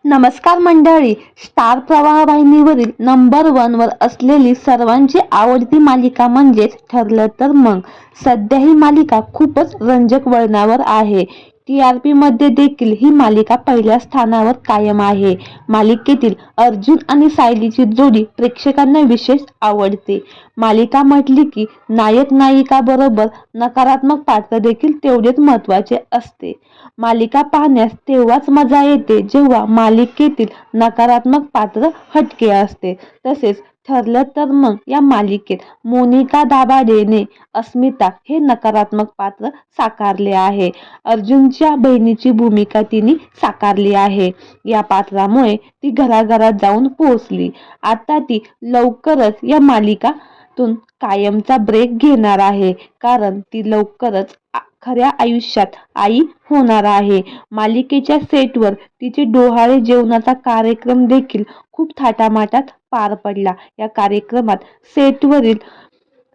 नमस्कार मंडळी. स्टार प्रवाह वाहिनीवरील नंबर 1 वर असलेली सर्वांची आवडती मालिका म्हणजेच ठरलं तर मग. सध्या ही मालिका खूपच रंजक वळणावर आहे. TRP मध्ये देखील ही मालिका पहिल्या स्थानावर कायम आहे. मालिकेतील अर्जुन आणि सायलीची जोडी प्रेक्षकांना विशेष आवडते. मालिका म्हटली की नायक नायिका बरोबर नकारात्मक पात्र देखील तेवढेच महत्त्वाचे असते. मालिका पाहण्यास तेव्हाच मजा येते जेव्हा मालिकेतील नकारात्मक पात्र हटके असते. तसेच ठरलं तर मग या मालिकेत मोनिका दाभाडेने अस्मिता हे नकारात्मक पात्र साकारले आहे. अर्जुनच्या बहिणीची भूमिका तिने साकारली आहे. या पात्रामुळे ती घराघरात जाऊन पोहोचली. आता ती लवकरच या मालिकातून कायमचा ब्रेक घेणार आहे, कारण ती लवकरच खऱ्या आयुष्यात आई होणार आहे. मालिकेच्या सेटवर तिचे डोहाळे जेवणाचा कार्यक्रम देखील खूप थाटामाटात पार पडला. या कार्यक्रमात सेटवरील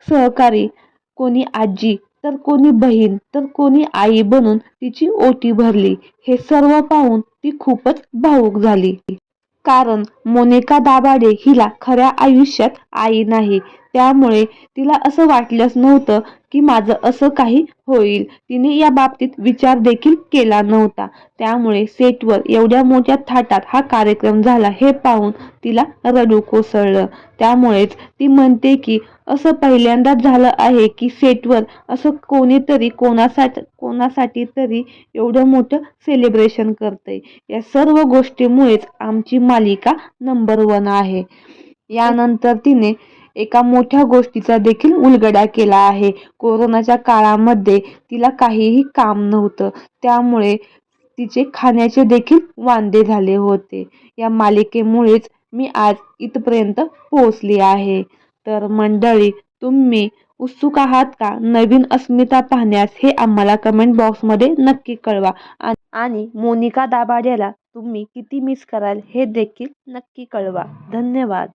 सहकारी कोणी आजी तर कोणी बहीण तर कोणी आई बनून तिची ओटी भरली. हे सर्व पाहून ती खूपच भावूक झाली. कारण मोनिका दाभाडे हिला खऱ्या आयुष्यात आई नाही, त्यामुळे तिला असं वाटलंच नव्हतं की माझं असं काही होईल. तिने या बाबतीत विचार देखील केला नव्हता. त्यामुळे सेटवर एवढ्या मोठ्या थाटात हा कार्यक्रम झाला हे पाहून तिला रडू कोसळलं. त्यामुळेच ती म्हणते की असं पहिल्यांदाच झालं आहे की सेटवर असं कोणीतरी कोणासाठी तरी एवढं मोठं सेलिब्रेशन करतंय. या सर्व गोष्टीमुळेच आमची मालिका नंबर 1 आहे. यानंतर तिने एका मोठ्या गोष्टीचा देखील उलगडा केला आहे. कोरोनाच्या काळामध्ये तिला काहीही काम नव्हतं, त्यामुळे तिचे खाण्याचे देखील वांदे झाले होते. या मालिकेमुळेच मी आज इथपर्यंत पोहोचली आहे. तर मंडळी, तुम्ही उत्सुक आहात का नवीन अस्मिता पाहण्यास? हे आम्हाला कमेंट बॉक्समध्ये नक्की कळवा. आणि मोनिका दाभाडेला तुम्ही किती मिस कराल हे देखील नक्की कळवा. धन्यवाद.